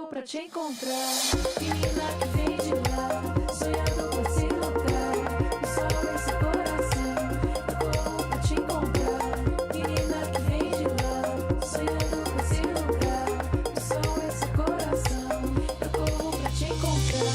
pra te encontrar. Menina que vem de lá, sonhando com esse lugar. O sol, esse coração, eu corro pra te encontrar. Menina que vem de lá, sonhando com esse lugar. O sol, esse coração, eu corro pra te encontrar.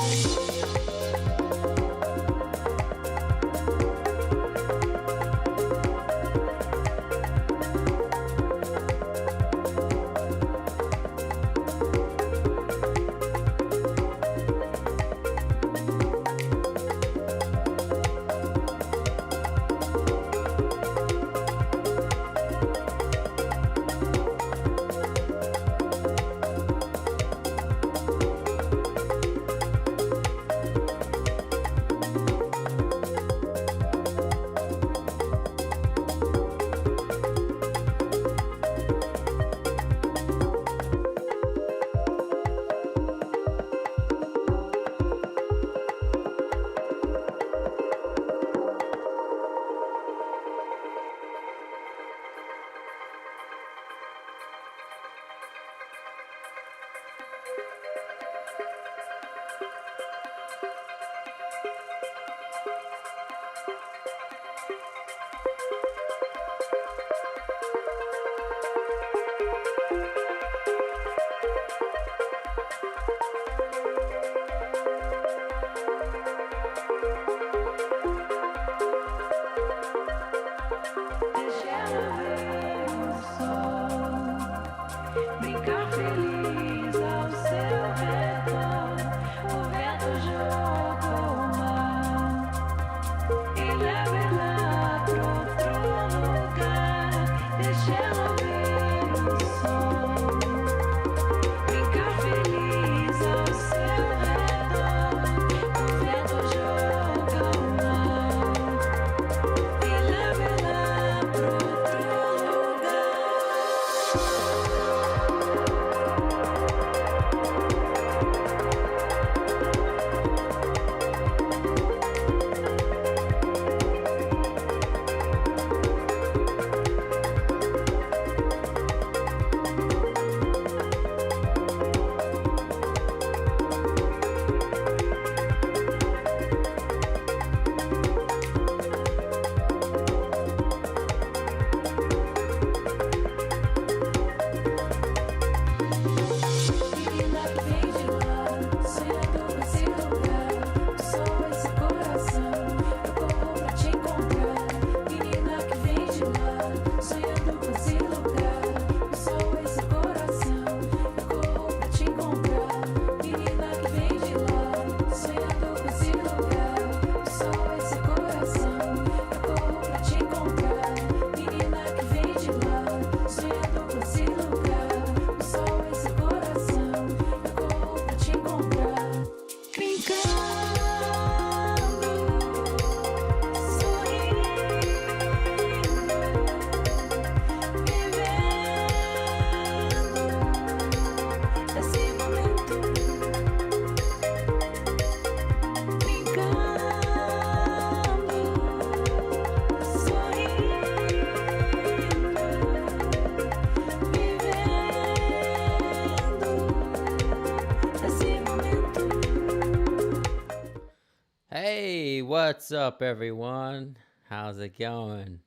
Hey, what's up, everyone? How's it going?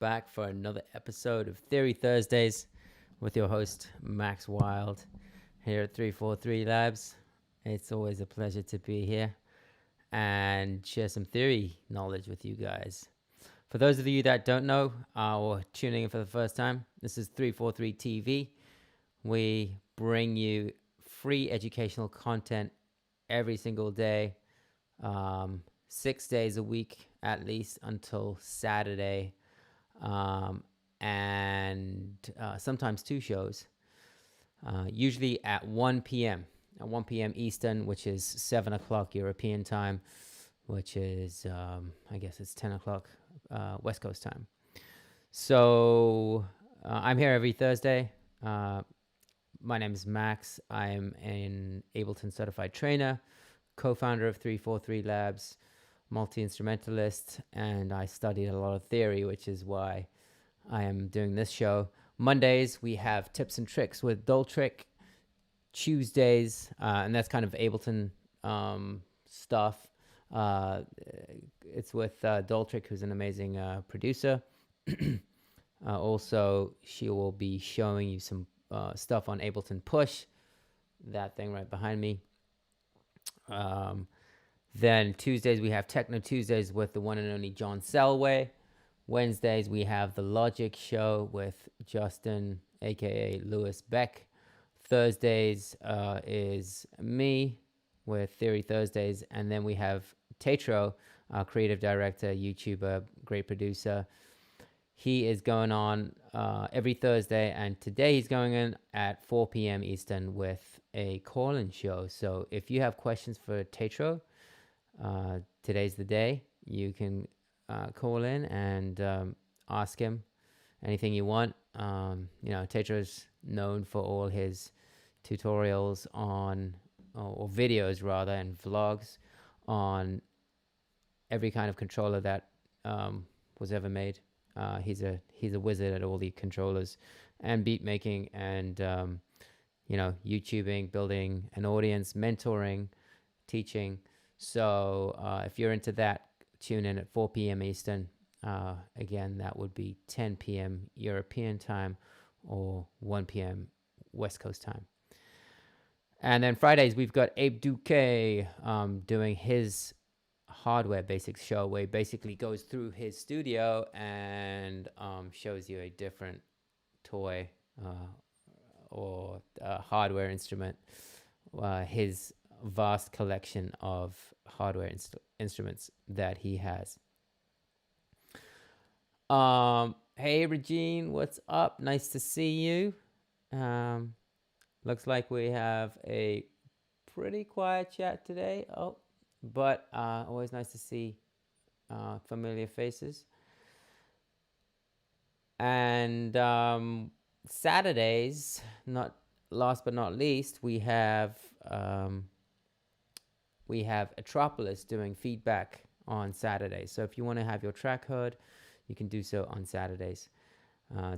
Back for another episode of Theory Thursdays with your host, Max Wild, here at 343 Labs. It's always a pleasure to be here and share some theory knowledge with you guys. For those of you that don't know or tuning in for the first time, this is 343 TV. We bring you free educational content every single day. 6 days a week at least until Saturday, and sometimes two shows, usually at 1 p.m. at 1 p.m. Eastern, which is 7 o'clock European time, which is I guess it's 10 o'clock West Coast time. So I'm here every Thursday. My name is Max. I'm an Ableton Certified Trainer, co-founder of 343 Labs, multi-instrumentalist, and I studied a lot of theory, which is why I am doing this show. Mondays, we have tips and tricks with dolltr. Tuesdays, and that's kind of Ableton stuff. It's with dolltr, who's an amazing producer. Also, she will be showing you some stuff on Ableton Push, that thing right behind me. Then Tuesdays, we have Techno Tuesdays with the one and only John Selway. Wednesdays, we have the Logic Show with Justin, aka Lewis Beck. Thursdays is me with Theory Thursdays. And then we have TAETRO, our creative director, YouTuber, great producer. He is going on every Thursday, and today he's going in at 4 p.m. Eastern with a call-in show. So if you have questions for TAETRO, today's the day. You can call in and ask him anything you want. TAETRO is known for all his tutorials on, or videos rather, and vlogs on every kind of controller that was ever made. He's a wizard at all the controllers and beat making and YouTubing, building an audience, mentoring, teaching. So if you're into that, tune in at 4 p.m. Eastern. Again, that would be 10 p.m. European time or 1 p.m. West Coast time. And then Fridays, we've got Abe Duque doing his hardware basics show, where he basically goes through his studio and shows you a different toy or hardware instrument, his vast collection of hardware instruments that he has. Hey Regine, what's up? Nice to see you. Looks like we have a pretty quiet chat today. But always nice to see familiar faces. And Saturdays, not last but not least, we have Atropolis doing feedback on Saturdays. So if you want to have your track heard, you can do so on Saturdays.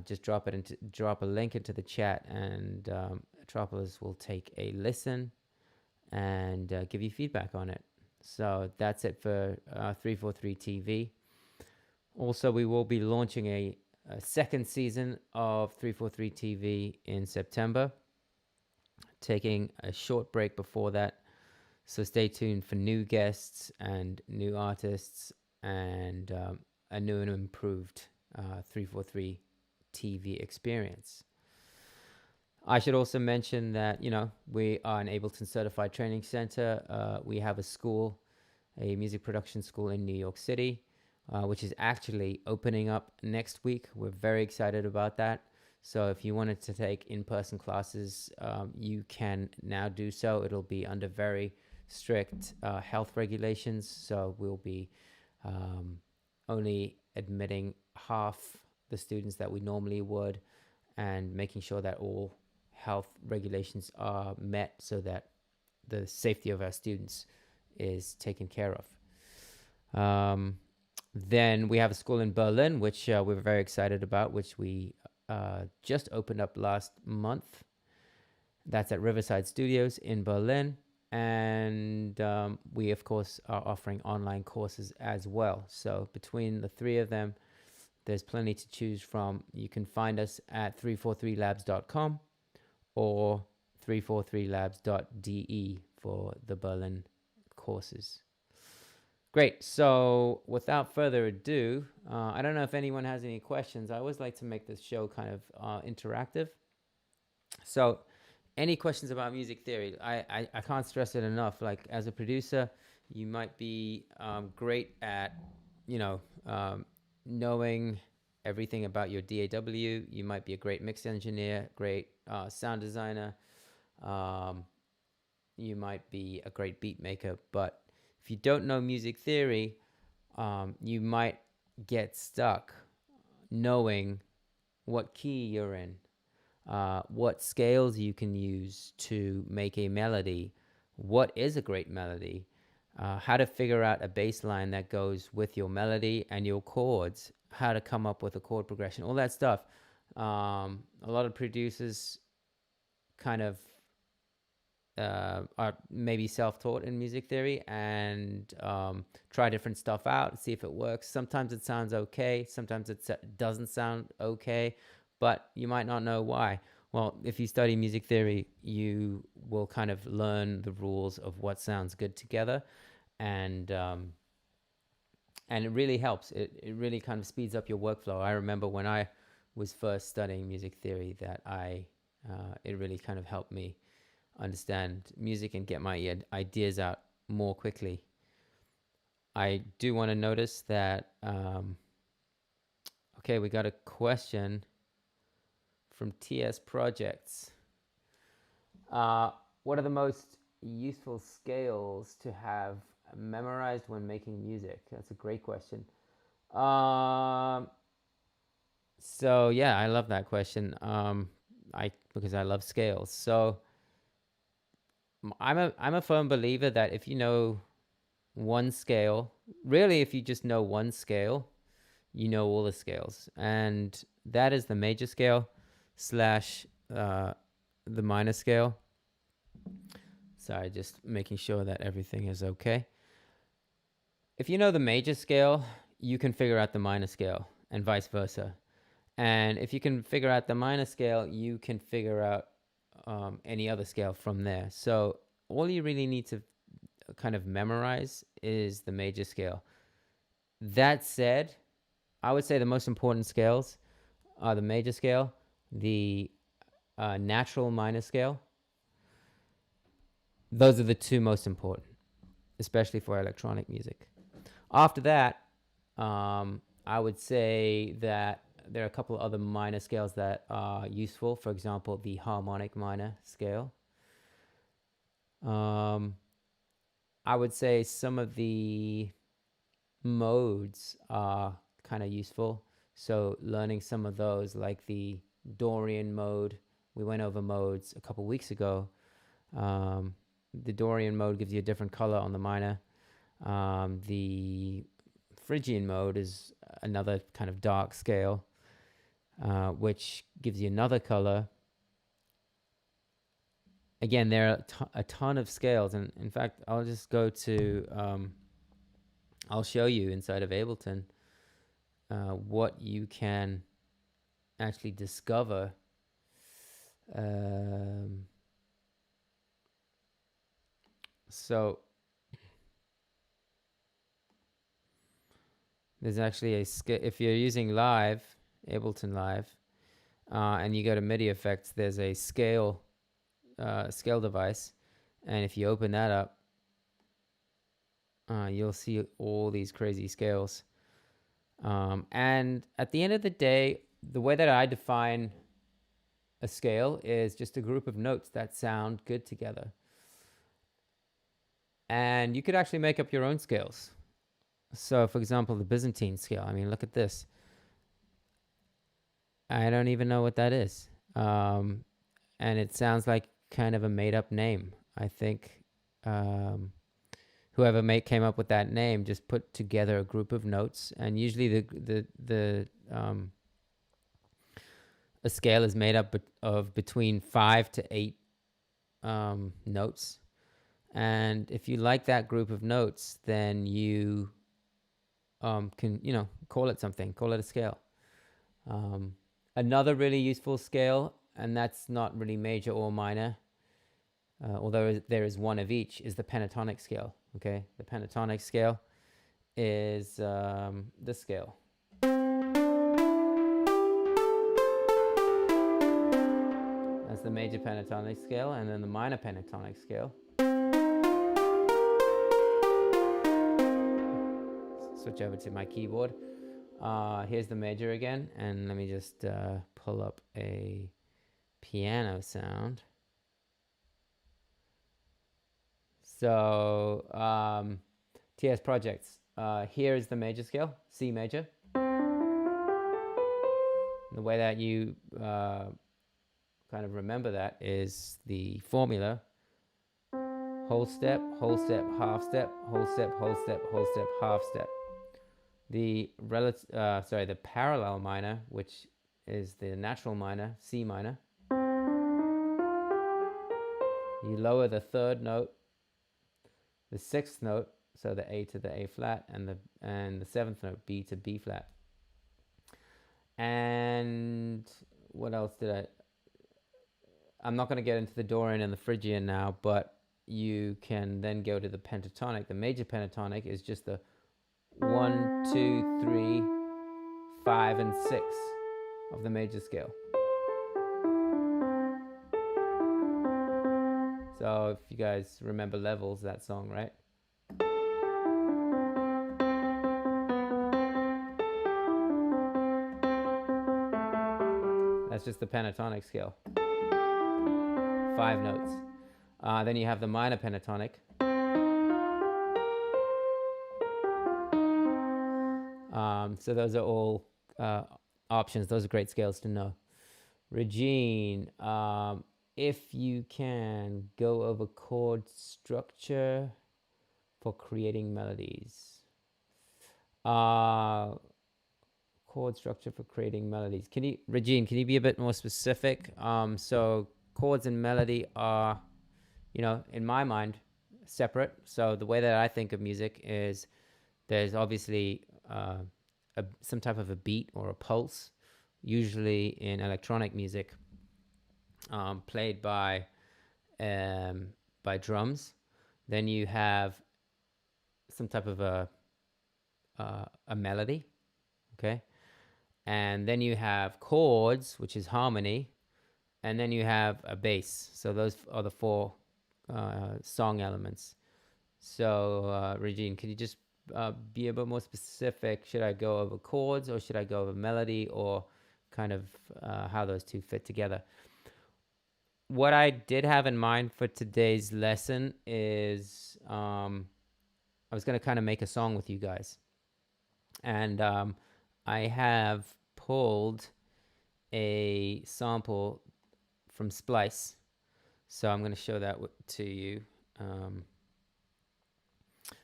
Just drop a link into the chat, and Atropolis will take a listen and give you feedback on it. So that's it for 343 TV. Also, we will be launching a second season of 343 TV in September, taking a short break before that. So stay tuned for new guests and new artists and a new and improved 343 TV experience. I should also mention that, we are an Ableton Certified Training Center. We have a school, a music production school in New York City, which is actually opening up next week. We're very excited about that. So if you wanted to take in-person classes, you can now do so. It'll be under very strict health regulations. So we'll be only admitting half the students that we normally would, and making sure that all health regulations are met so that the safety of our students is taken care of. Then we have a school in Berlin, which we're very excited about, which we just opened up last month. That's at Riverside Studios in Berlin. And we, of course, are offering online courses as well. So between the three of them, there's plenty to choose from. You can find us at 343labs.com or 343labs.de for the Berlin courses. Great. So without further ado, I don't know if anyone has any questions. I always like to make this show kind of interactive. So any questions about music theory? I can't stress it enough. Like, as a producer, you might be great at, knowing everything about your DAW. You might be a great mix engineer, great sound designer. You might be a great beat maker. But if you don't know music theory, you might get stuck knowing what key you're in, what scales you can use to make a melody, what is a great melody, how to figure out a bass line that goes with your melody and your chords, how to come up with a chord progression, all that stuff. A lot of producers kind of are maybe self-taught in music theory and try different stuff out, see if it works. Sometimes it sounds okay, sometimes it doesn't sound okay, but you might not know why. Well, if you study music theory, you will kind of learn the rules of what sounds good together, and it really helps. It really kind of speeds up your workflow. I remember when I was first studying music theory that it really kind of helped me understand music and get my ideas out more quickly. I do want to notice that, okay, we got a question from TS Projects. What are the most useful scales to have memorized when making music? That's a great question. So yeah, I love that question. Because I love scales. So I'm a firm believer that if you know one scale, really if you just know one scale, you know all the scales, and that is the major scale slash the minor scale. Sorry, just making sure that everything is okay. If you know the major scale, you can figure out the minor scale and vice versa. And if you can figure out the minor scale, you can figure out any other scale from there. So all you really need to kind of memorize is the major scale. That said, I would say the most important scales are the major scale, the natural minor scale. Those are the two most important, especially for electronic music. After that, I would say that there are a couple of other minor scales that are useful. For example, the harmonic minor scale. I would say some of the modes are kind of useful. So learning some of those, like the Dorian mode. We went over modes a couple weeks ago. The Dorian mode gives you a different color on the minor. The Phrygian mode is another kind of dark scale, which gives you another color. Again, there are a ton of scales, and in fact, I'll just go to, I'll show you inside of Ableton what you can actually discover. So there's actually a scale. If you're using Live, Ableton Live, and you go to MIDI effects, there's a scale device, and if you open that up, you'll see all these crazy scales. And at the end of the day, the way that I define a scale is just a group of notes that sound good together. And you could actually make up your own scales. So, for example, the Byzantine scale. I mean, look at this. I don't even know what that is. And it sounds like kind of a made-up name. I think whoever came up with that name just put together a group of notes, and usually a scale is made up of between 5 to 8 notes. And if you like that group of notes, then you can, call it something, call it a scale. Another really useful scale, and that's not really major or minor, although there is one of each, is the pentatonic scale. Okay, the pentatonic scale is this scale. That's the major pentatonic scale, and then the minor pentatonic scale. Switch over to my keyboard. Here's the major again, and let me just pull up a piano sound. So TS Projects, here is the major scale, C major. The way that you kind of remember that is the formula: whole step, half step, whole step, whole step, whole step, half step. The the parallel minor, which is the natural minor, C minor. You lower the third note, the sixth note, so the A to the A flat, and the seventh note, B to B flat. And what else did I'm not going to get into the Dorian and the Phrygian now, but you can then go to the pentatonic. The major pentatonic is just the 1, 2, 3, 5, and 6 of the major scale. So if you guys remember Levels, that song, right? That's just the pentatonic scale. 5 notes. Then you have the minor pentatonic. So those are all options. Those are great scales to know. Regine, if you can go over chord structure for creating melodies. Chord structure for creating melodies. Regine, can you be a bit more specific? So chords and melody are, in my mind, separate. So the way that I think of music is there's obviously some type of a beat or a pulse, usually in electronic music, played by drums. Then you have some type of a melody, okay? And then you have chords, which is harmony, and then you have a bass. So those are the 4 song elements. So Regine, could you just be a bit more specific? Should I go over chords, or should I go over melody, or kind of how those two fit together? What I did have in mind for today's lesson is I was going to kind of make a song with you guys. And I have pulled a sample from Splice. So I'm going to show that to you.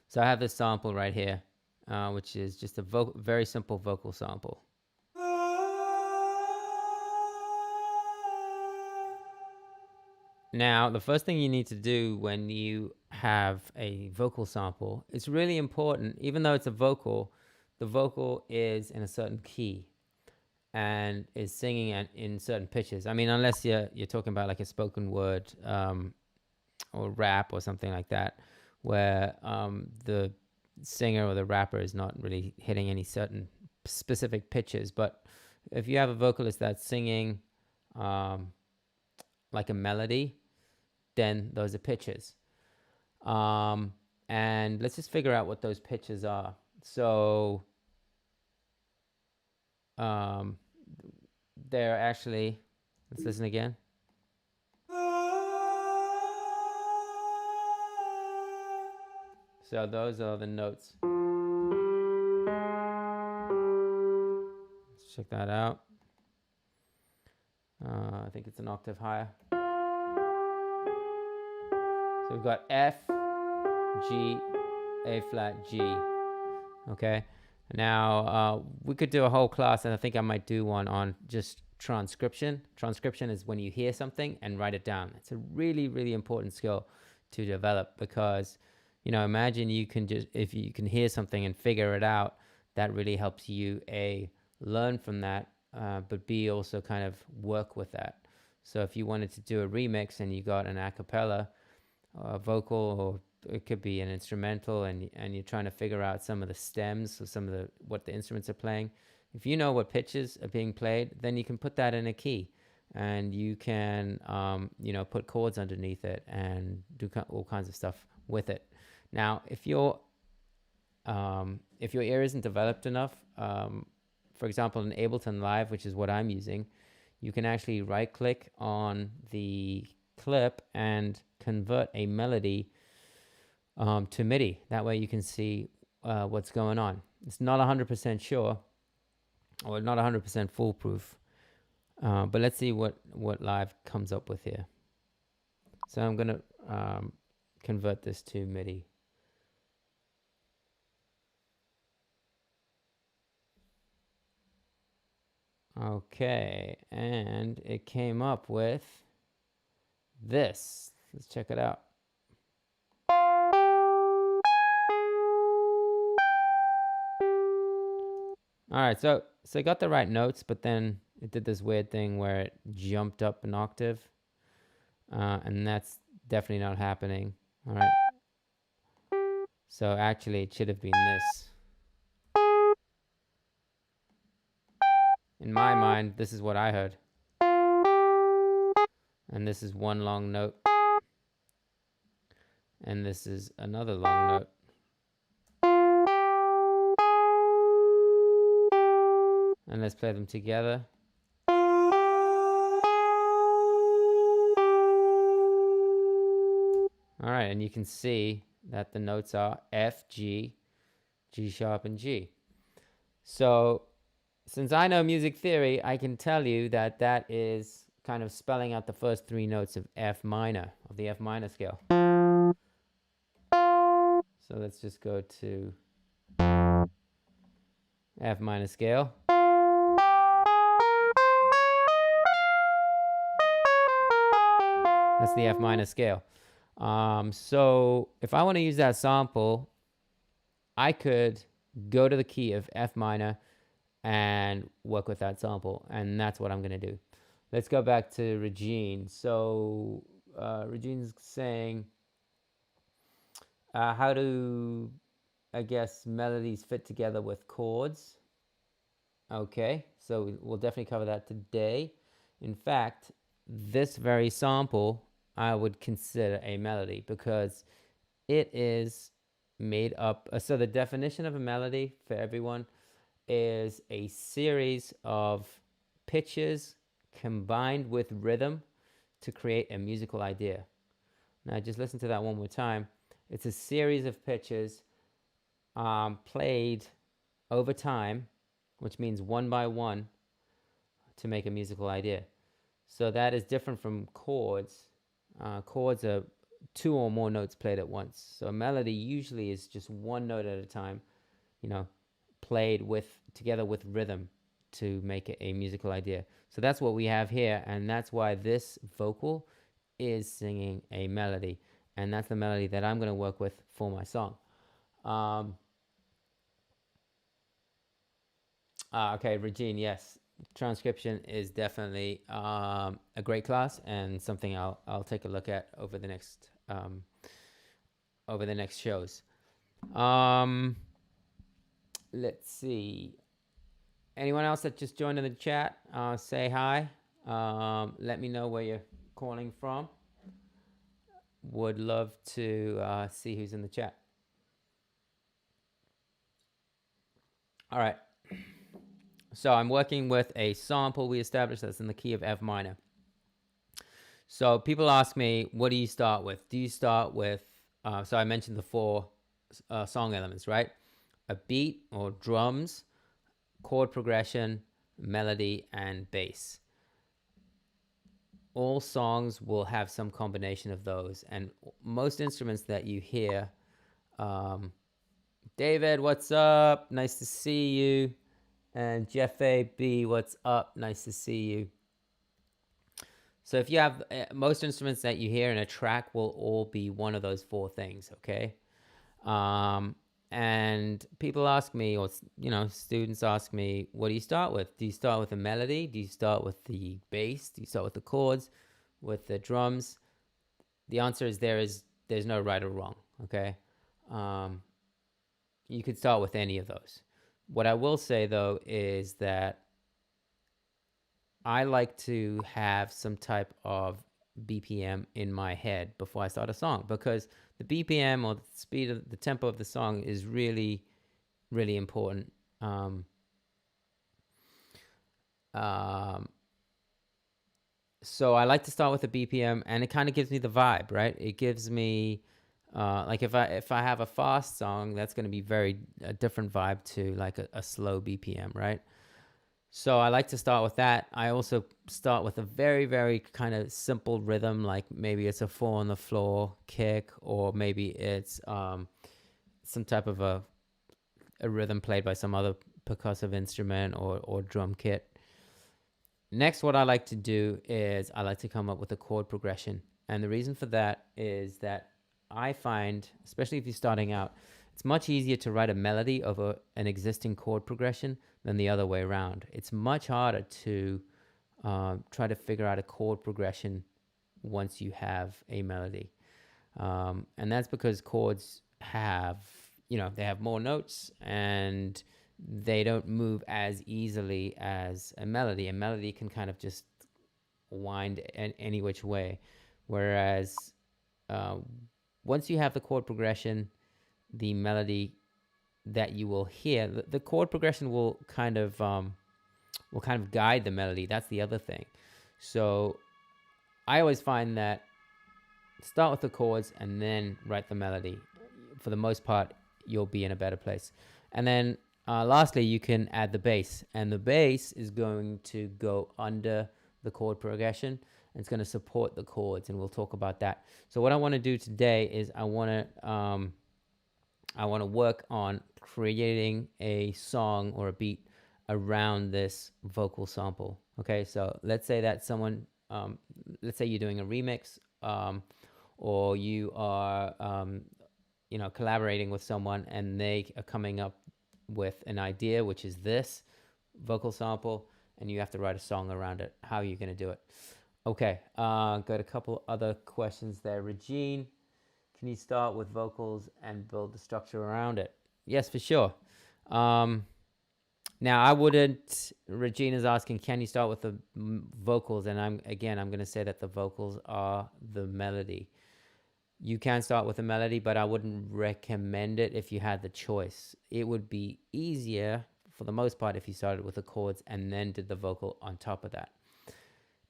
So I have this sample right here, which is just a very simple vocal sample. Now, the first thing you need to do when you have a vocal sample, it's really important, even though it's a vocal, the vocal is in a certain key and is singing in certain pitches. I mean, unless you're talking about like a spoken word or rap or something like that, where the singer or the rapper is not really hitting any certain specific pitches. But if you have a vocalist that's singing like a melody, then those are pitches. And let's just figure out what those pitches are. So they're actually, let's listen again. So those are the notes. Let's check that out. I think it's an octave higher. So we've got F, G, A flat, G. Okay. Now we could do a whole class, and I think I might do one on just transcription. Transcription is when you hear something and write it down. It's a really, really important skill to develop, because imagine if you can hear something and figure it out, that really helps you learn from that, but B, also kind of work with that. So if you wanted to do a remix and you got an a cappella vocal, or it could be an instrumental, and you're trying to figure out some of the stems or some of what the instruments are playing, if you know what pitches are being played, then you can put that in a key, and you can put chords underneath it and do all kinds of stuff with it. Now, if your ear isn't developed enough, for example, in Ableton Live, which is what I'm using, you can actually right-click on the clip and convert a melody to Midi. That way you can see what's going on. It's not 100% sure, or not 100% foolproof, but let's see what Live comes up with here. So I'm going to convert this to Midi. Okay, and it came up with this. Let's check it out. All right, so I got the right notes, but then it did this weird thing where it jumped up an octave, and that's definitely not happening. All right, so actually it should have been this. In my mind, this is what I heard, and this is one long note, and this is another long note. And let's play them together. All right, and you can see that the notes are F, G, G sharp, and G. So since I know music theory, I can tell you that that is kind of spelling out the first three notes of F minor, of the F minor scale. So let's just go to F minor scale. That's the F minor scale. So if I want to use that sample, I could go to the key of F minor and work with that sample, and that's what I'm going to do. Let's go back to Regine. So Regine's saying, how do, I guess, melodies fit together with chords? Okay, so we'll definitely cover that today. In fact, this very sample I would consider a melody because it is made up. So the definition of a melody for everyone is a series of pitches combined with rhythm to create a musical idea. Now just listen to that one more time. It's a series of pitches played over time, which means one by one, to make a musical idea. So that is different from chords. Chords are two or more notes played at once. So a melody usually is just one note at a time, you know, played with together with rhythm to make it a musical idea. So that's what we have here, and that's why this vocal is singing a melody, and that's the melody that I'm going to work with for my song. Okay, Regine, yes, transcription is definitely a great class and something I'll take a look at over the next shows. Let's see. Anyone else that just joined in the chat, say hi. Let me know where you're calling from. Would love to see who's in the chat. All right. So I'm working with a sample we established that's in the key of F minor. So people ask me, what do you start with? Do you start with, so I mentioned the four song elements, right? A beat or drums, chord progression, melody, and bass. All songs will have some combination of those, and most instruments that you hear, David, what's up? Nice to see you. And Jeff A.B., what's up? Nice to see you. So if you have, most instruments that you hear in a track will all be one of those four things, okay? And people ask me, or, you know, students ask me, what do you start with? Do you start with a melody? Do you start with the bass? Do you start with the chords, with the drums? The answer is there's no right or wrong, okay? You could start with any of those. What I will say, though, is that I like to have some type of BPM in my head before I start a song, because the BPM, or the speed of the tempo of the song, is really, really important. So I like to start with the BPM, and it kind of gives me the vibe, right? It gives me, like if I have a fast song, that's going to be a different vibe to like a slow BPM, right? So I like to start with that. I also start with a very, very kind of simple rhythm, like maybe it's a 4 on the floor kick, or maybe it's some type of a rhythm played by some other percussive instrument or drum kit. Next, what I like to do is I like to come up with a chord progression. And the reason for that is that I find, especially if you're starting out, it's much easier to write a melody over an existing chord progression than the other way around. It's much harder to try to figure out a chord progression once you have a melody. And that's because chords have, they have more notes and they don't move as easily as a melody. A melody can kind of just wind any which way. Whereas once you have the chord progression, the melody that you will hear, the chord progression will kind of guide the melody. That's the other thing. So I always find that start with the chords and then write the melody. For the most part, you'll be in a better place. And then lastly, you can add the bass, and the bass is going to go under the chord progression. And it's going to support the chords, and we'll talk about that. So what I want to do today is I want to work on creating a song or a beat around this vocal sample. Okay, so let's say that someone, let's say you're doing a remix, or you are, collaborating with someone, and they are coming up with an idea, which is this vocal sample, and you have to write a song around it. How are you going to do it? Okay, got a couple other questions there. Regine, can you start with vocals and build the structure around it? Yes, for sure. Now, I wouldn't. Regina's asking, can you start with the vocals? And I'm going to say that the vocals are the melody. You can start with a melody, but I wouldn't recommend it if you had the choice. It would be easier, for the most part, if you started with the chords and then did the vocal on top of that.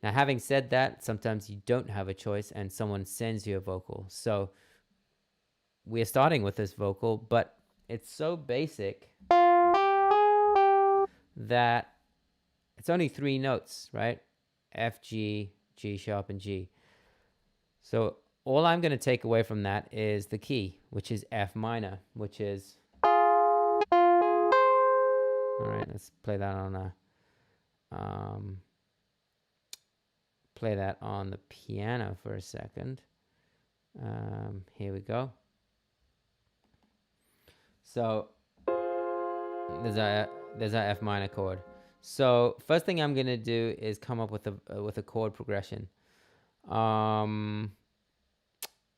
Now, having said that, sometimes you don't have a choice and someone sends you a vocal. So we're starting with this vocal, but it's so basic that it's only 3 notes, right? F, G, G sharp, and G. So all I'm going to take away from that is the key, which is F minor, which is... All right, let's play that on the piano for a second. Here we go. So there's our F minor chord. So first thing I'm gonna do is come up with a chord progression.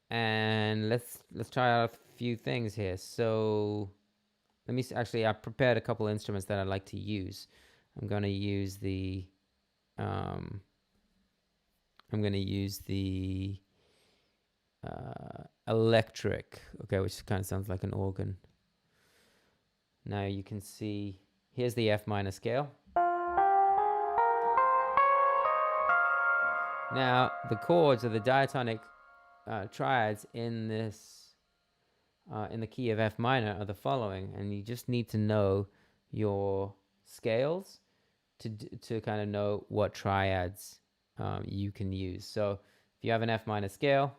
And let's try out a few things here. So let me I prepared a couple instruments that I like to use. I'm gonna use the electric, okay, which kind of sounds like an organ. Now you can see, here's the F minor scale. Now the chords or the diatonic triads in this in the key of F minor are the following, and you just need to know your scales to kind of know what triads you can use. So if you have an F minor scale,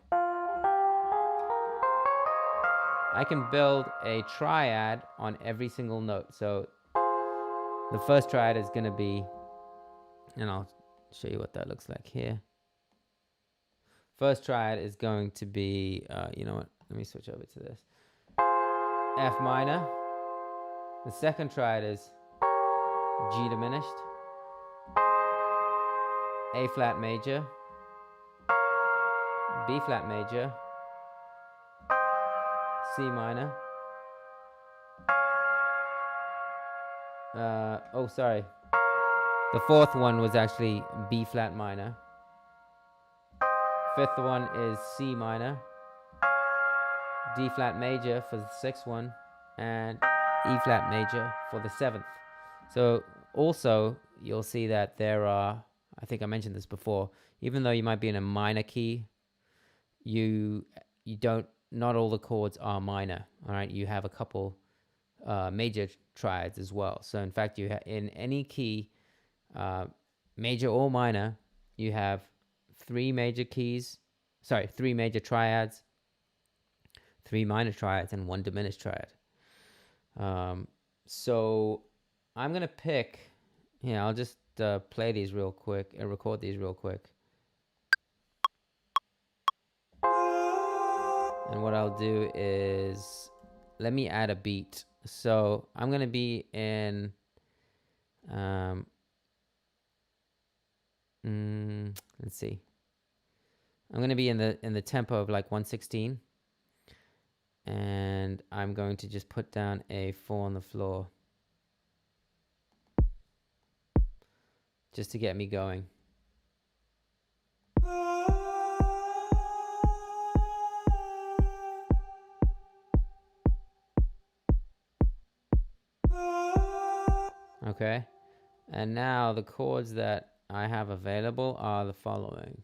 I can build a triad on every single note. So the first triad is going to be, and I'll show you what that looks like here. First triad is going to be, you know what, let me switch over to this. F minor. The second triad is G diminished, A flat major, B flat major, C minor. Sorry. The fourth one was actually B flat minor. Fifth one is C minor, D flat major for the sixth one, and E flat major for the seventh. So also you'll see that there are, I think I mentioned this before, even though you might be in a minor key, not all the chords are minor. All right, you have a couple major triads as well. So in fact, in any key, major or minor, you have 3 major triads, 3 minor triads, and 1 diminished triad. So I'm gonna pick. I'll just play these real quick and record these real quick. And what I'll do is, let me add a beat. So I'm going to be in, let's see. I'm going to be in the tempo of like 116. And I'm going to just put down a 4 on the floor just to get me going. Okay, and now the chords that I have available are the following.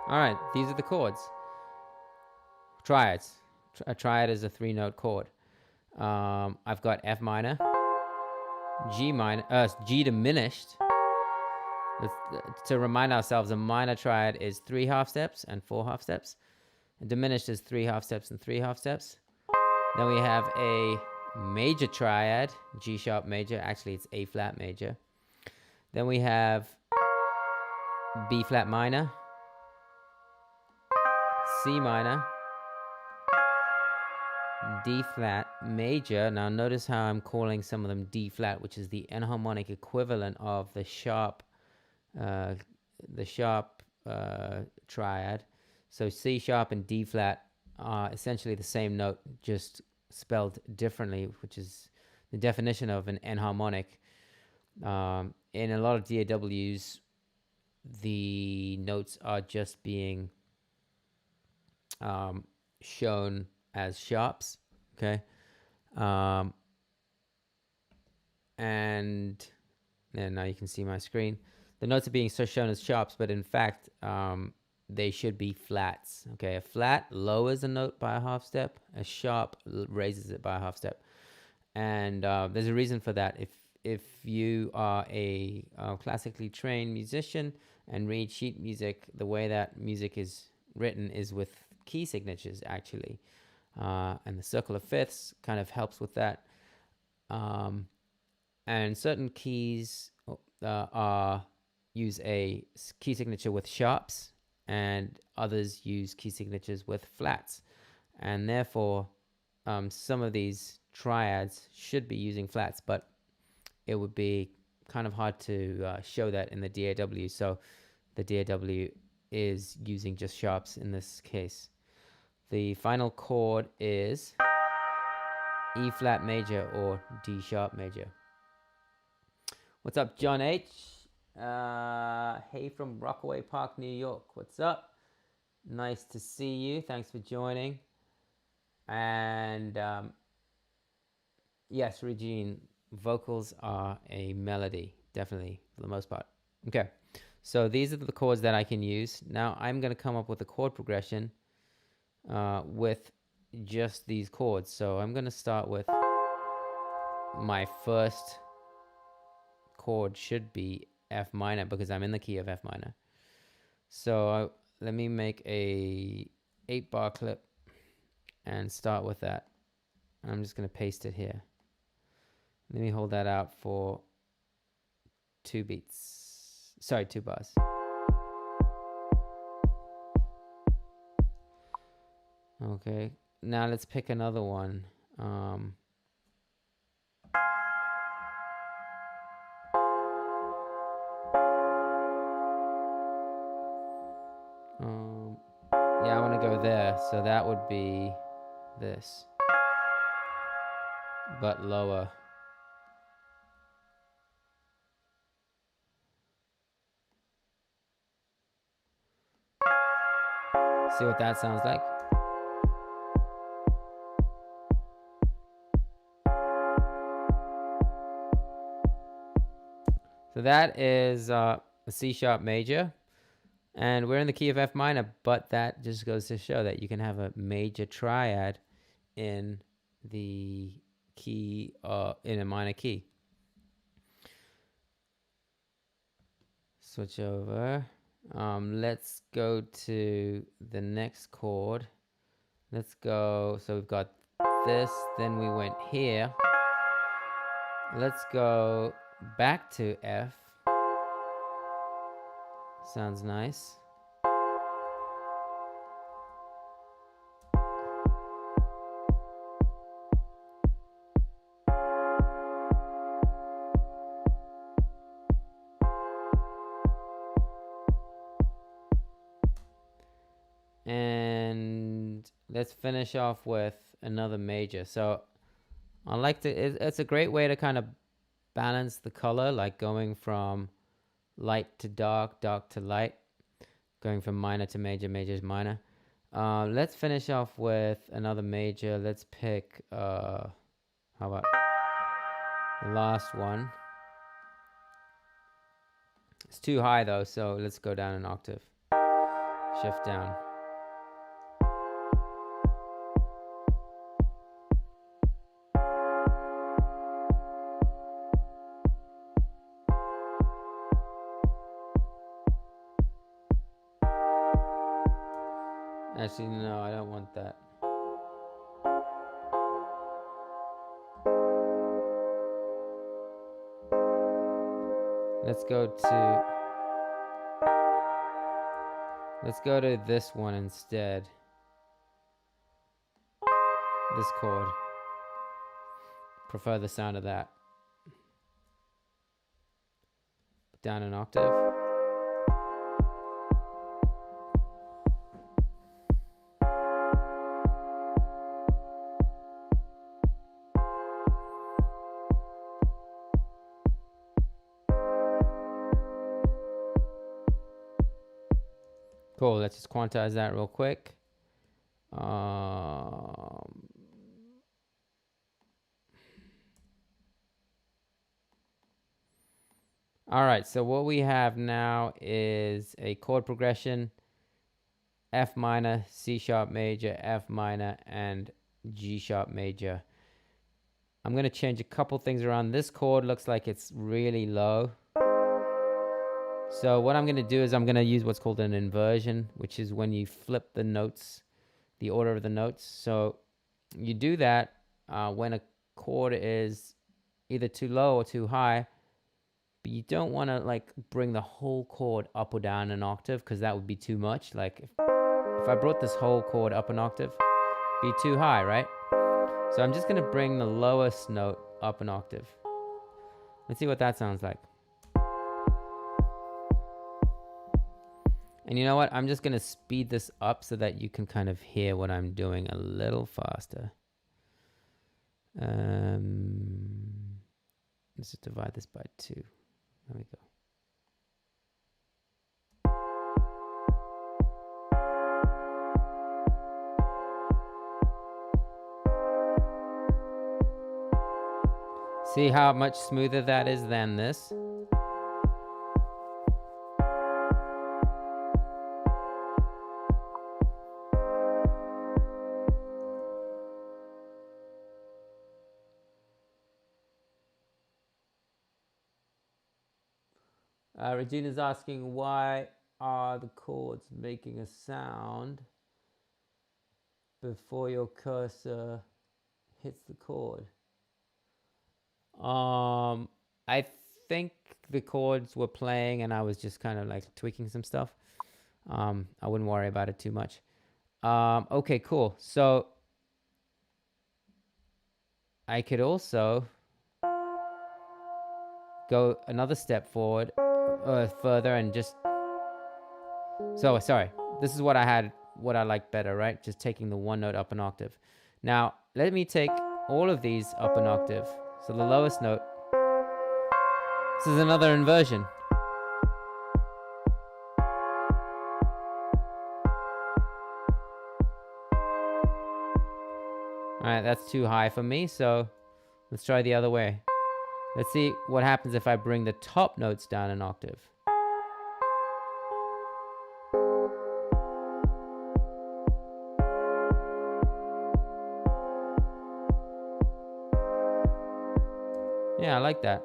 All right, these are the chords. Triads. A triad is a 3-note chord. I've got F minor, G minor, G diminished. To remind ourselves, a minor triad is 3 half steps and 4 half steps. A diminished is 3 half steps and 3 half steps. Then we have a major triad, G sharp major. Actually, it's A flat major. Then we have B flat minor, C minor, D flat major. Now notice how I'm calling some of them D flat, which is the enharmonic equivalent of the sharp triad. So C sharp and D flat are essentially the same note, just spelled differently, which is the definition of an enharmonic. In a lot of DAWs, the notes are just being shown as sharps. Okay. And now you can see my screen. The notes are being shown as sharps, but in fact, they should be flats. Okay, a flat lowers a note by a half step. A sharp raises it by a half step. And there's a reason for that. If you are a classically trained musician and read sheet music, the way that music is written is with key signatures, actually. And the circle of fifths kind of helps with that. And certain keys use a key signature with sharps, and others use key signatures with flats. And therefore, some of these triads should be using flats, but it would be kind of hard to show that in the DAW. So the DAW is using just sharps in this case. The final chord is E flat major or D sharp major. What's up, John H? Hey from Rockaway Park, New York. What's up? Nice to see you. Thanks for joining. And yes, Regine, vocals are a melody, definitely, for the most part. Okay, so these are the chords that I can use. Now I'm going to come up with a chord progression with just these chords. So I'm going to start with my first chord should be F minor because I'm in the key of F minor. So let me make a 8-bar clip and start with that. I'm just going to paste it here. Let me hold that out for 2 beats. Sorry, 2 bars. Okay, now let's pick another one. Yeah, I want to go there. So that would be this, but lower. See what that sounds like? So that is a C sharp major, and we're in the key of F minor, but that just goes to show that you can have a major triad in the key, in a minor key. Switch over. Let's go to the next chord. Let's go. So we've got this, then we went here. Let's go back to F. Sounds nice. And let's finish off with another major. So I like to, it's a great way to kind of balance the color, like going from light to dark, dark to light, going from minor to major, major to minor. Let's finish off with another major. Let's pick, how about the last one? It's too high though, so let's go down an octave. Shift down. Actually, no, I don't want that. Let's go to this one instead. This chord. Prefer the sound of that. Down an octave. Cool, let's just quantize that real quick. All right, so what we have now is a chord progression, F minor, C sharp major, F minor, and G sharp major. I'm going to change a couple things around. This chord looks like it's really low. So what I'm going to do is I'm going to use what's called an inversion, which is when you flip the notes, the order of the notes. So you do that when a chord is either too low or too high, but you don't want to like bring the whole chord up or down an octave, because that would be too much. Like if I brought this whole chord up an octave, it'd be too high, right? So I'm just going to bring the lowest note up an octave. Let's see what that sounds like. And you know what? I'm just going to speed this up so that you can kind of hear what I'm doing a little faster. Let's just divide this by 2. There we go. See how much smoother that is than this? Regina's asking, why are the chords making a sound before your cursor hits the chord? I think the chords were playing and I was just kind of like tweaking some stuff. I wouldn't worry about it too much. Okay, cool. So I could also go another step forward, further, and just, so sorry, this is what I liked better, right? Just taking the one note up an octave. Now let me take all of these up an octave. So the lowest note, this is another inversion. All right, that's too high for me, so let's try the other way. Let's see what happens if I bring the top notes down an octave. Yeah, I like that.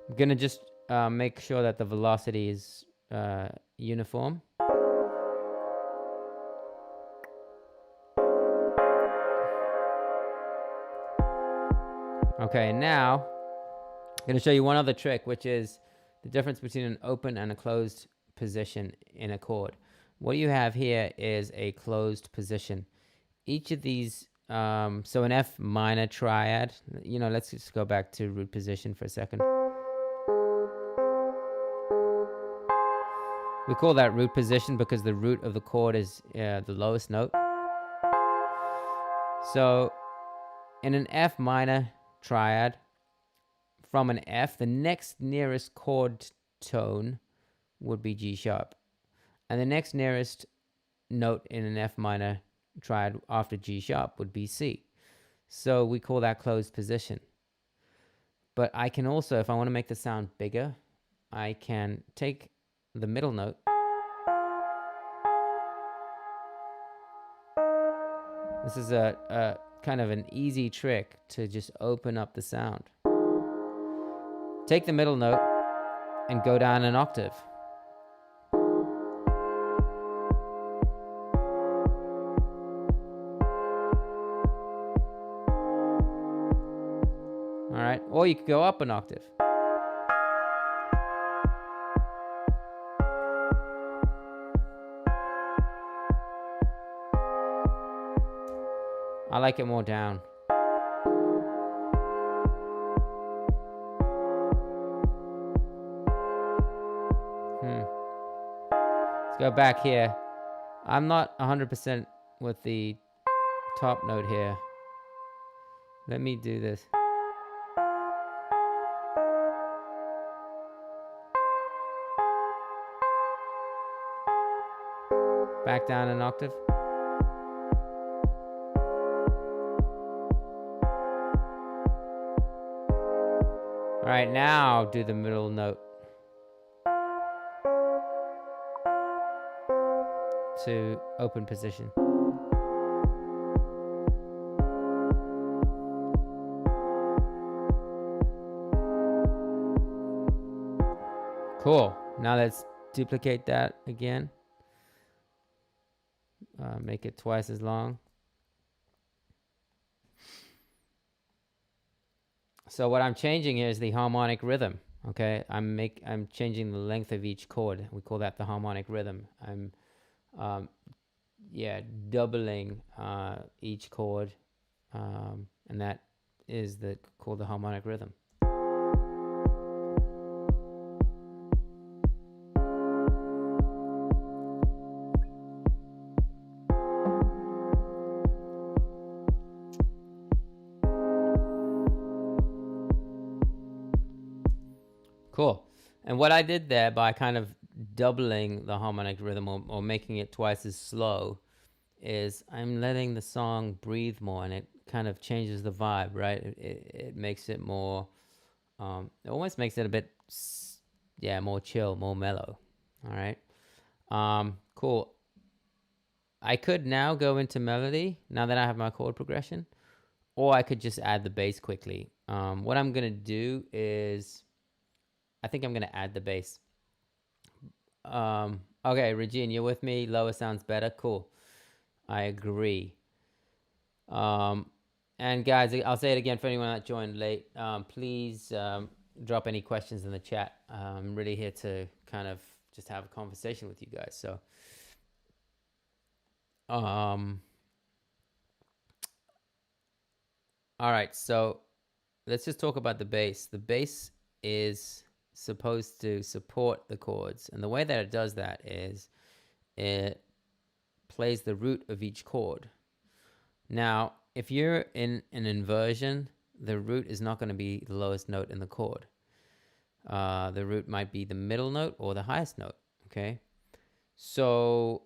I'm gonna just make sure that the velocity is uniform. Okay, now I'm going to show you one other trick, which is the difference between an open and a closed position in a chord. What you have here is a closed position. Each of these, so an F minor triad, you know, let's just go back to root position for a second. We call that root position because the root of the chord is the lowest note. So in an F minor triad, from an F, the next nearest chord tone would be G sharp. And the next nearest note in an F minor triad after G sharp would be C. So we call that closed position. But I can also, if I want to make the sound bigger, I can take the middle note This is a kind of an easy trick to just open up the sound. Take the middle note and go down an octave. All right, or you could go up an octave. I like it more down. Let's go back here. I'm not 100% with the top note here. Let me do this. Back down an octave. All right, now do the middle note to open position. Cool. Now let's duplicate that again. Make it twice as long. So what I'm changing here is the harmonic rhythm. Okay, I'm changing the length of each chord. We call that the harmonic rhythm. I'm doubling each chord, and that is called the harmonic rhythm. Cool. And what I did there by kind of doubling the harmonic rhythm or making it twice as slow is I'm letting the song breathe more, and it kind of changes the vibe, right? It makes it more, it almost makes it a bit, more chill, more mellow. All right. Cool. I could now go into melody now that I have my chord progression, or I could just add the bass quickly. What I'm going to do is, I think I'm going to add the bass. Okay, Regine, you're with me. Lower sounds better. Cool. I agree. And guys, I'll say it again for anyone that joined late. Please drop any questions in the chat. I'm really here to kind of just have a conversation with you guys. So, all right. So let's just talk about the bass. The bass is supposed to support the chords, and the way that it does that is it plays the root of each chord. Now if you're in an inversion, the root is not going to be the lowest note in the chord. The root might be the middle note or the highest note. Okay, so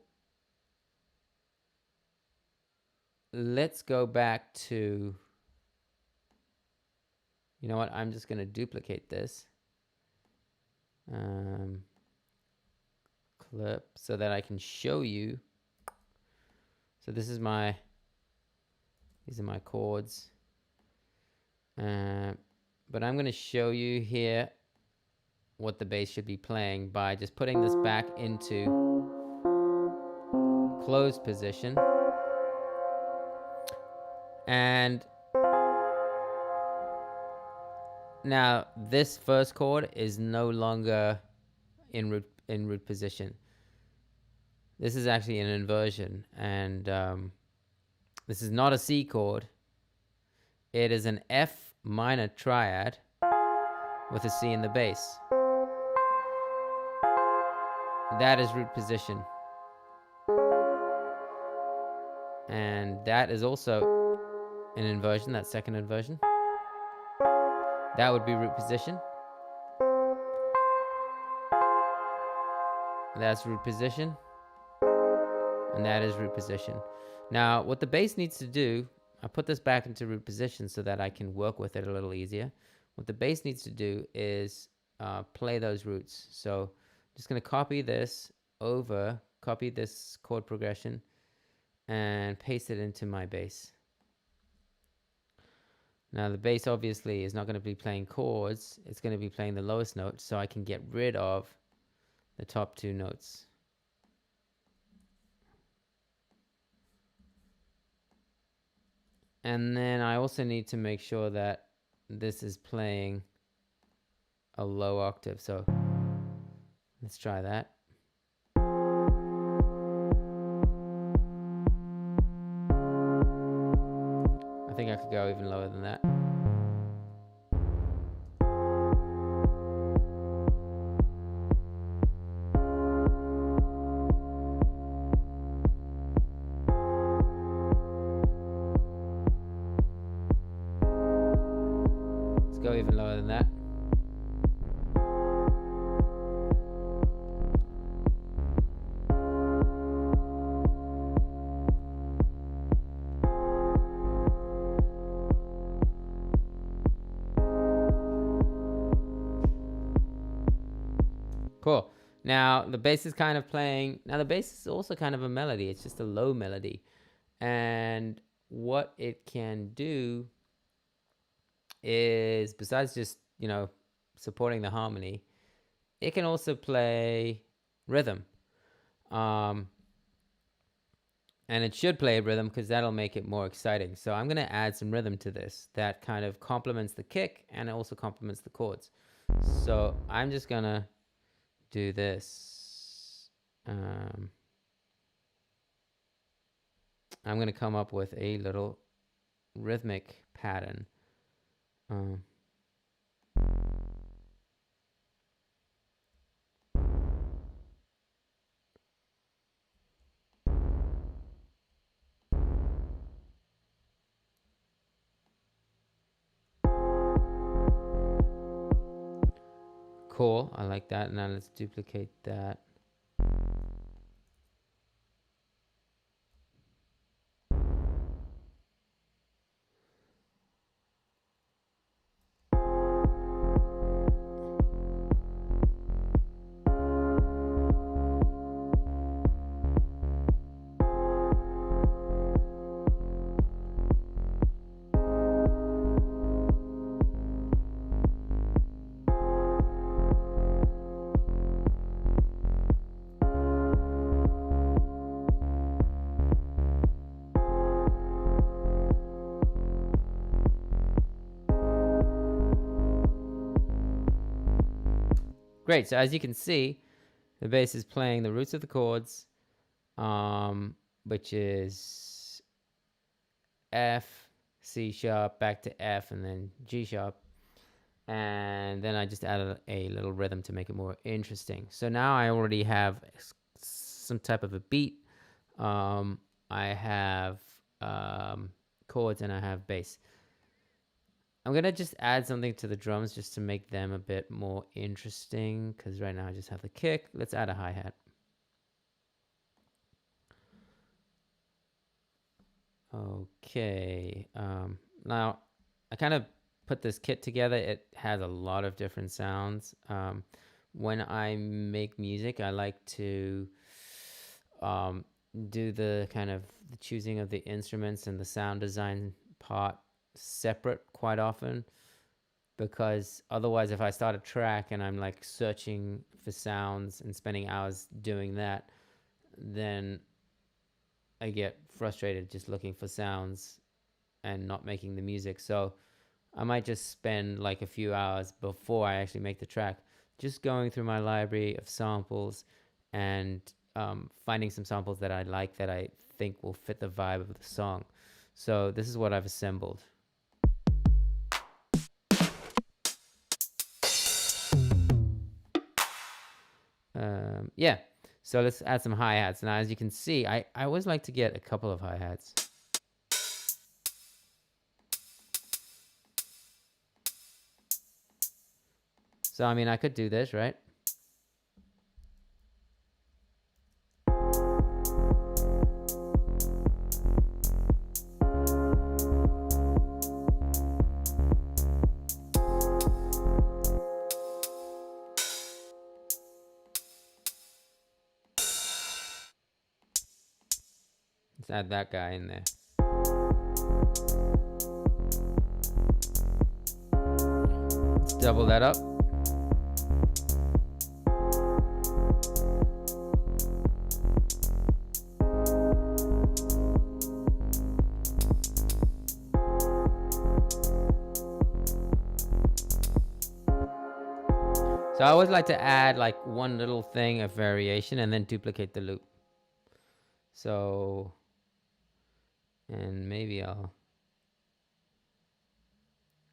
let's go back to, you know what, I'm just going to duplicate this clip so that I can show you. So this is these are my chords, but I'm going to show you here what the bass should be playing by just putting this back into closed position. And now this first chord is no longer in root position. This is actually an inversion, and this is not a C chord. It is an F minor triad with a C in the bass. That is root position. And that is also an inversion, that second inversion. That would be root position. That's root position. And that is root position. Now, what the bass needs to do, I put this back into root position so that I can work with it a little easier. What the bass needs to do is play those roots. So I'm just going to copy this over, copy this chord progression, and paste it into my bass. Now the bass obviously is not going to be playing chords, it's going to be playing the lowest note, so I can get rid of the top two notes. And then I also need to make sure that this is playing a low octave, so let's try that. I think I could go even lower than that. Let's go even lower than that. Cool. Now the bass is kind of playing. Now the bass is also kind of a melody. It's just a low melody. And what it can do is, besides just, supporting the harmony, it can also play rhythm. And it should play rhythm because that'll make it more exciting. So I'm going to add some rhythm to this that kind of complements the kick and it also complements the chords. So I'm just going to do this. I'm going to come up with a little rhythmic pattern. Cool, I like that. Now let's duplicate that. Great, so as you can see, the bass is playing the roots of the chords, which is F, C sharp, back to F, and then G sharp. And then I just added a little rhythm to make it more interesting. So now I already have some type of a beat. I have chords and I have bass. I'm going to just add something to the drums just to make them a bit more interesting, because right now I just have the kick. Let's add a hi-hat. Okay. Now, I kind of put this kit together. It has a lot of different sounds. When I make music, I like to do the kind of the choosing of the instruments and the sound design part separate quite often. because otherwise if I start a track and I'm like searching for sounds and spending hours doing that, then I get frustrated just looking for sounds and not making the music. So I might just spend like a few hours before I actually make the track just going through my library of samples and finding some samples that I like, that I think will fit the vibe of the song. So this is what I've assembled. Yeah, so let's add some hi-hats. Now, as you can see, I always like to get a couple of hi-hats. So, I mean, I could do this, right? Let's add that guy in there. Let's double that up. So I always like to add like one little thing of variation and then duplicate the loop. So, and maybe I'll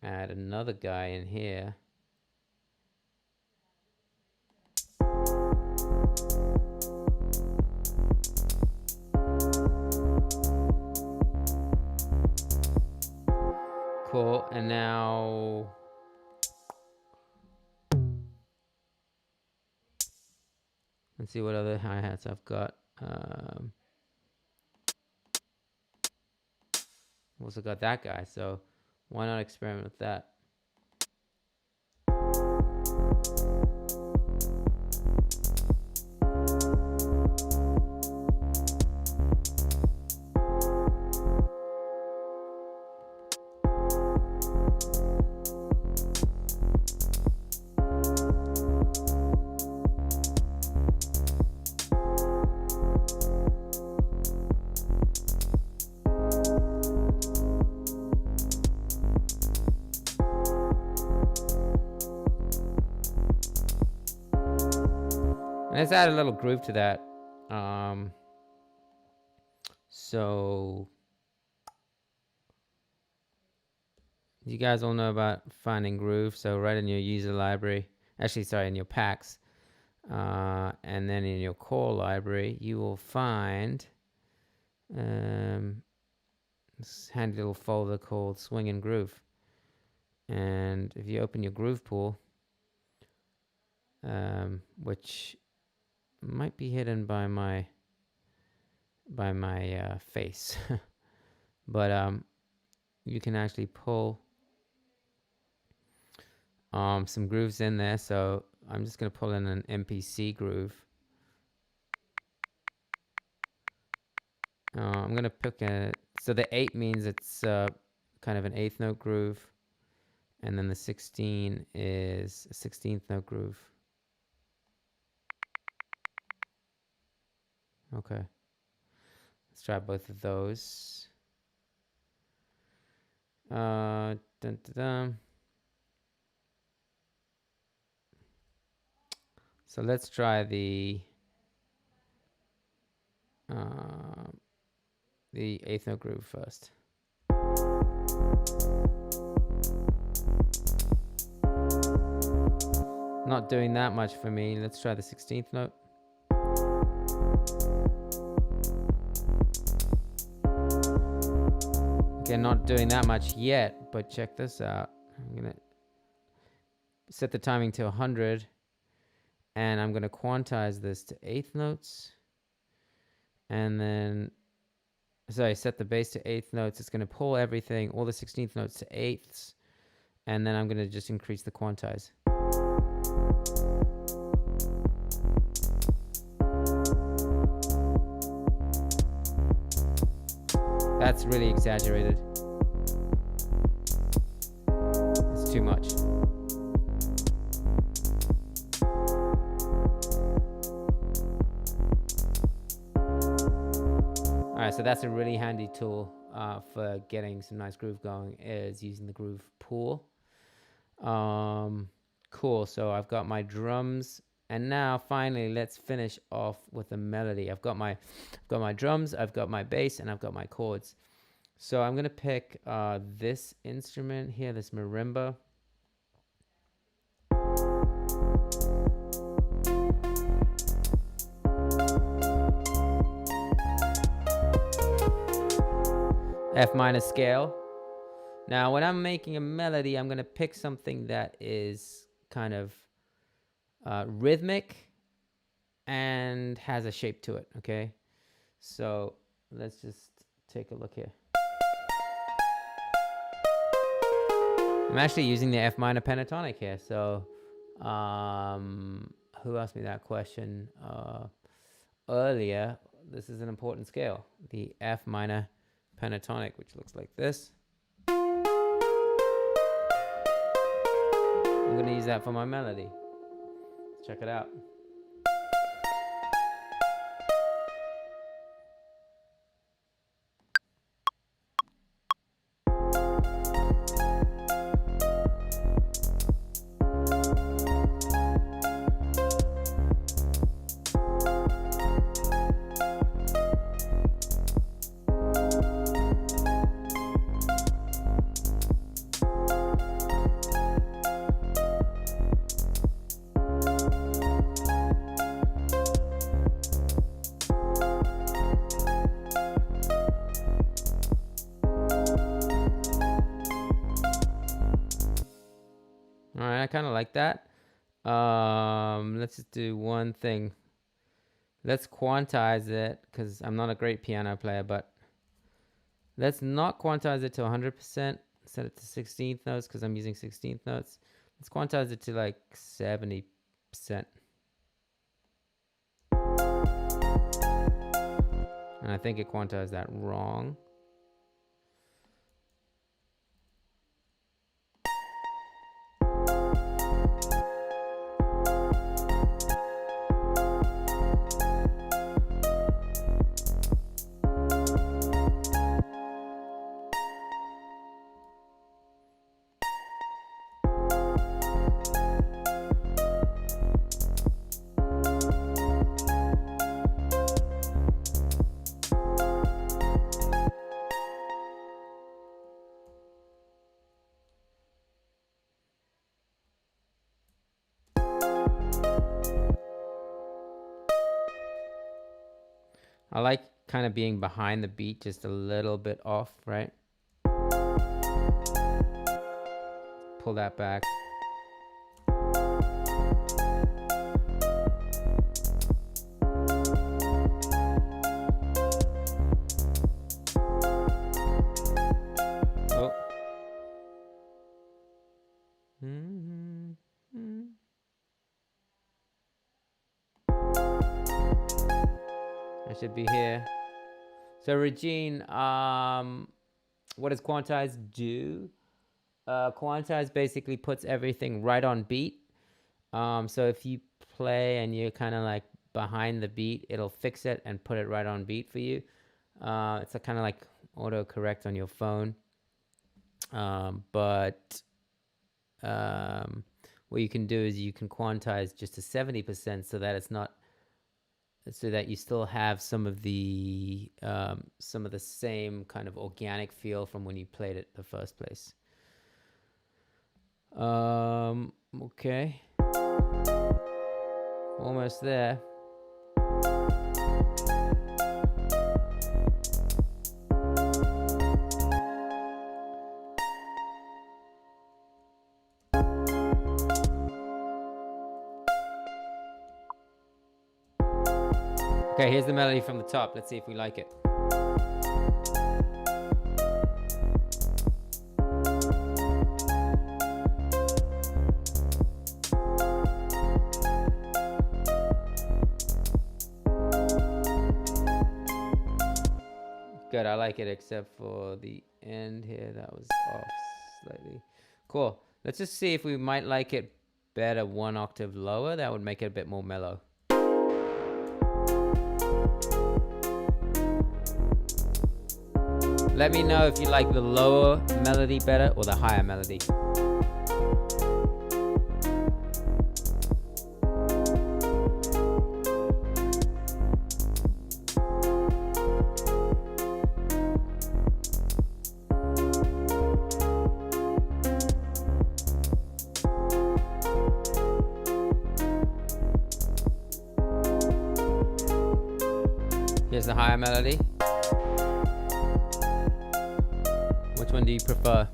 add another guy in here. Cool, and now let's see what other hi-hats I've got. Also got that guy, so why not experiment with that? And let's add a little groove to that. So you guys all know about finding groove. So right in your user library, actually, sorry, in your packs, and then in your core library, you will find this handy little folder called Swing and Groove. And if you open your groove pool, which might be hidden by my face, but you can actually pull some grooves in there. So I'm just going to pull in an MPC groove. I'm going to pick so the 8 means it's kind of an 8th note groove, and then the 16 is a 16th note groove. Okay, let's try both of those. Dun, dun, dun. So let's try the 8th note groove first. Not doing that much for me. Let's try the 16th note. Okay, not doing that much yet, but check this out. I'm gonna set the timing to 100, and I'm gonna quantize this to 8th notes, and then set the bass to 8th notes. It's gonna pull everything, all the 16th notes to 8ths, and then I'm gonna just increase the quantize. That's really exaggerated. It's too much. right, so that's a really handy tool for getting some nice groove going, is using the groove pool. Cool, so I've got my drums, and now finally let's finish off with a melody. I've got my drums, I've got my bass, and I've got my chords. So I'm gonna pick this instrument here, this marimba. F minor scale. Now, when I'm making a melody, I'm going to pick something that is kind of rhythmic and has a shape to it, okay? So let's just take a look here. I'm actually using the F minor pentatonic here. So who asked me that question earlier? This is an important scale, the F minor pentatonic, which looks like this. I'm going to use that for my melody. Let's check it out. I kind of like that. Let's just do one thing. Let's quantize it, because I'm not a great piano player, but let's not quantize it to 100%. Set it to 16th notes, because I'm using 16th notes. Let's quantize it to like 70%. And I think it quantized that wrong. I like kind of being behind the beat, just a little bit off, right? Pull that back. Oh. I should be here. So Regine, what does Quantize do? Quantize basically puts everything right on beat. So if you play and you're kind of like behind the beat, it'll fix it and put it right on beat for you. It's kind of like autocorrect on your phone. But what you can do is you can quantize just to 70% so that it's not, so that you still have some of the same kind of organic feel from when you played it in the first place. Okay, almost there. Okay, here's the melody from the top. Let's see if we like it. Good, I like it, except for the end here. That was off slightly. Cool. Let's just see if we might like it better one octave lower. That would make it a bit more mellow. Let me know if you like the lower melody better or the higher melody. Here's the higher melody. Which one do you prefer?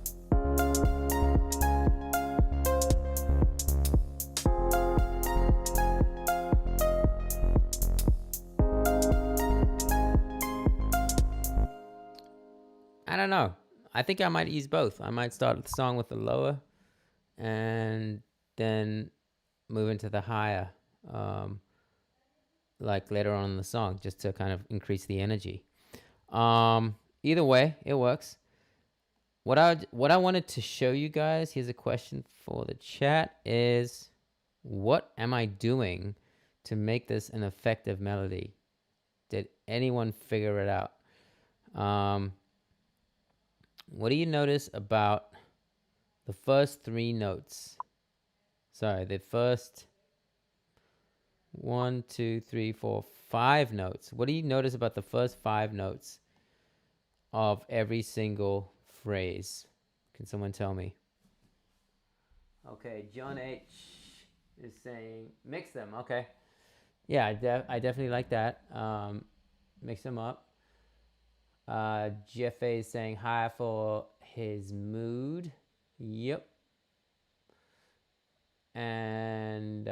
I don't know. I think I might use both. I might start the song with the lower and then move into the higher, like later on in the song, just to kind of increase the energy. Either way, it works. What I wanted to show you guys, here's a question for the chat, is what am I doing to make this an effective melody? Did anyone figure it out? What do you notice about the first three notes? Sorry, the first 1, 2, 3, 4, 5 notes. What do you notice about the first 5 notes of every single phrase? Can someone tell me? Okay, John H is saying mix them. Okay, yeah, I definitely like that. Mix them up. GFA is saying hi for his mood. Yep. And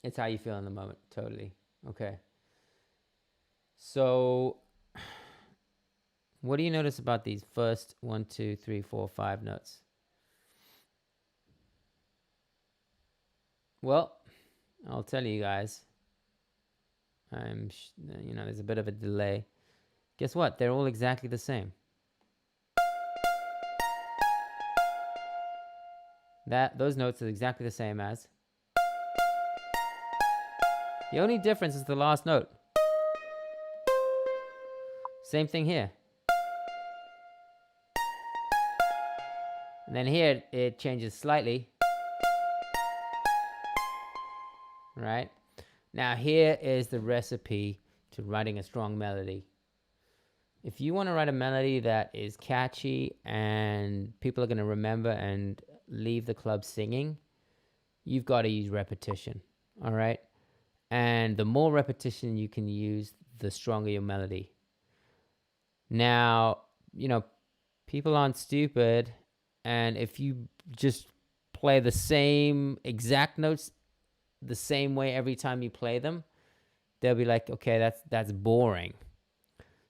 it's how you feel in the moment. Totally. Okay. So what do you notice about these first 1, 2, 3, 4, 5 notes? Well, I'll tell you guys. There's a bit of a delay. Guess what? They're all exactly the same. Those notes are exactly the same as. The only difference is the last note. Same thing here. And then here it changes slightly. Right? Now here is the recipe to writing a strong melody. If you want to write a melody that is catchy and people are going to remember and leave the club singing, you've got to use repetition. All right? And the more repetition you can use, the stronger your melody. Now, people aren't stupid, and if you just play the same exact notes the same way every time you play them, they'll be like, okay, that's boring.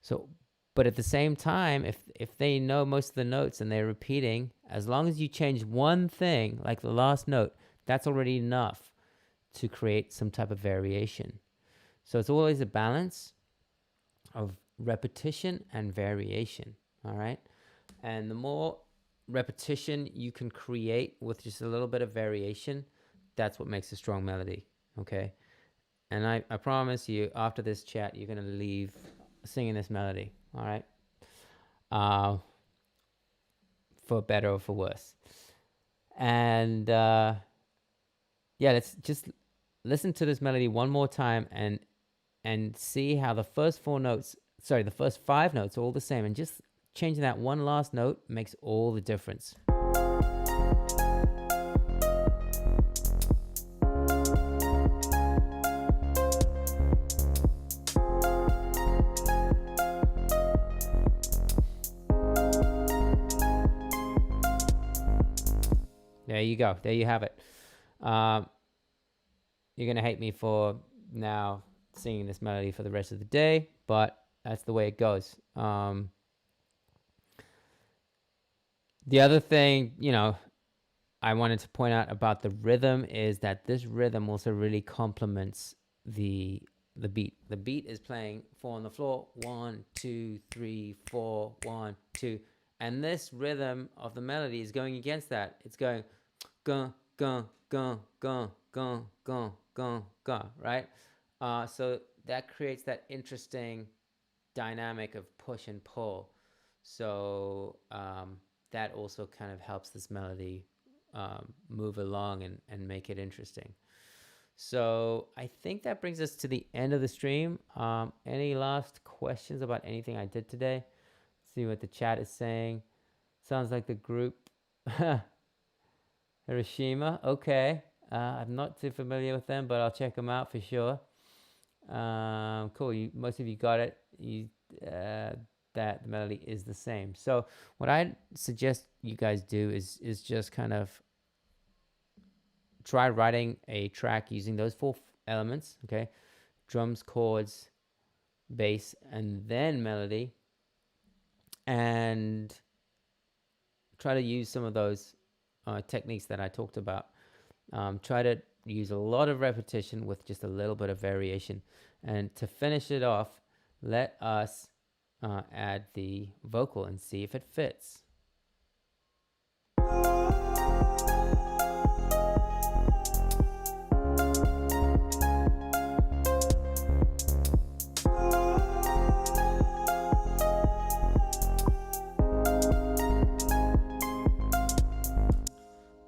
So, but at the same time, if they know most of the notes and they're repeating, as long as you change one thing, like the last note, that's already enough to create some type of variation. So it's always a balance of repetition and variation. All right. And the more repetition you can create with just a little bit of variation, that's what makes a strong melody. Okay. And I promise you, after this chat, you're going to leave singing this melody. All right. For better or for worse. And let's just listen to this melody one more time and see how the first 5 notes are all the same, and just changing that one last note makes all the difference. There you go. There you have it. You're going to hate me for now singing this melody for the rest of the day, but that's the way it goes. The other thing, I wanted to point out about the rhythm is that this rhythm also really complements the beat. The beat is playing 4 on the floor, 1, 2, 3, 4, 1, 2. And this rhythm of the melody is going against that. It's going gun, gun, gun, gun, gun, gun, gun, gun, right? So that creates that interesting dynamic of push and pull. So that also kind of helps this melody move along and make it interesting. So I think that brings us to the end of the stream. Any last questions about anything I did today? See what the chat is saying. Sounds like the group Hiroshima. Okay. I'm not too familiar with them, but I'll check them out for sure. Cool. Most of you got it. That the melody is the same. So what I suggest you guys do is just kind of try writing a track using those four elements. Okay, drums, chords, bass, and then melody, and try to use some of those techniques that I talked about. Try to use a lot of repetition with just a little bit of variation. And to finish it off, let us add the vocal and see if it fits.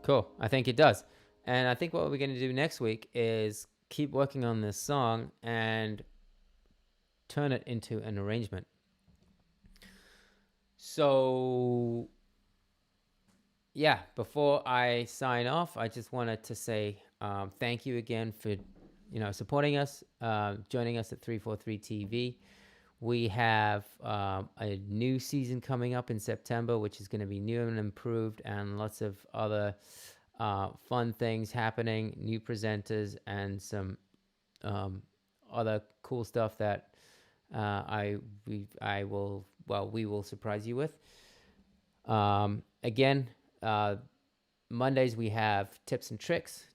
Cool. I think it does. And I think what we're going to do next week is keep working on this song and turn it into an arrangement. So, yeah, before I sign off, I just wanted to say thank you again for, supporting us, joining us at 343 TV. We have a new season coming up in September, which is going to be new and improved, and lots of other fun things happening, new presenters, and some other cool stuff that we will surprise you with. Again, Mondays we have tips and tricks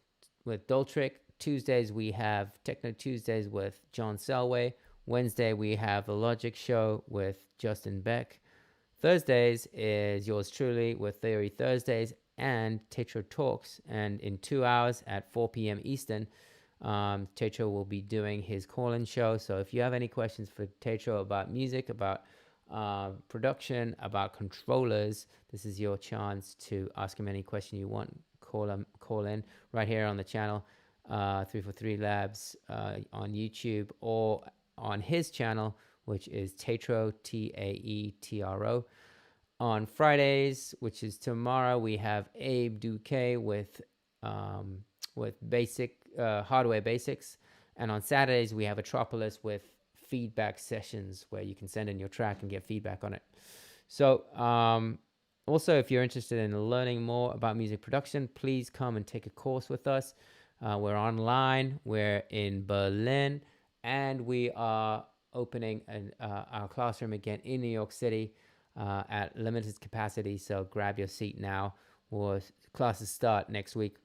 with dolltr. Tuesdays we have Techno Tuesdays with John Selway. Wednesday we have the Logic Show with Justin Beck. Thursdays is yours truly with Theory Thursdays and TAETRO Talks. And in 2 hours at 4 p.m. Eastern, TAETRO will be doing his call-in show. So if you have any questions for TAETRO about music, about production, about controllers, this is your chance to ask him any question you want. Call in right here on the channel, 343 Labs on YouTube, or on his channel, which is TAETRO, TAETRO. On Fridays, which is tomorrow, we have Abe Duque with basic hardware basics. And on Saturdays, we have Atropolis with feedback sessions where you can send in your track and get feedback on it. So also, if you're interested in learning more about music production, please come and take a course with us. We're online. We're in Berlin. And we are opening our classroom again in New York City at limited capacity. So grab your seat now, or classes start next week.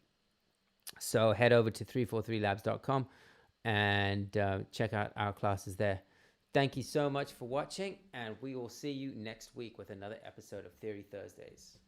So head over to 343labs.com and check out our classes there. Thank you so much for watching, and we will see you next week with another episode of Theory Thursdays.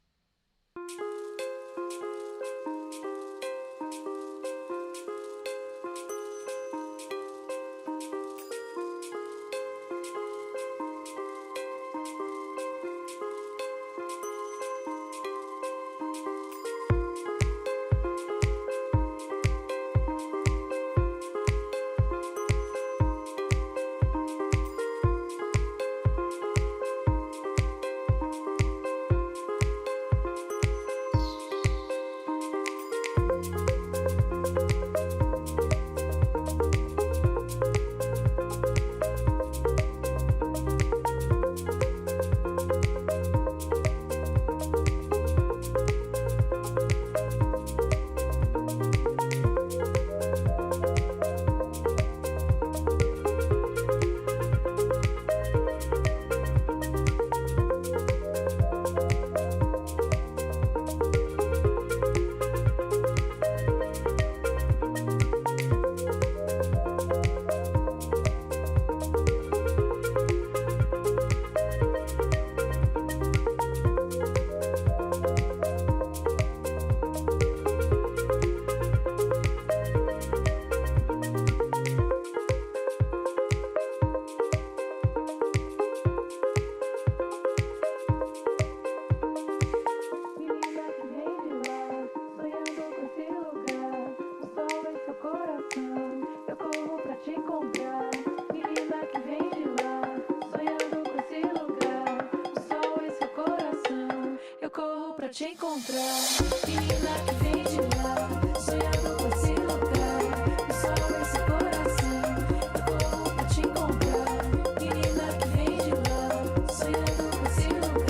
te encontrar. Menina que vem de lá, sonhando com esse lugar. O sol, esse coração, eu corro pra te encontrar. Menina que vem de lá, sonhando com esse lugar.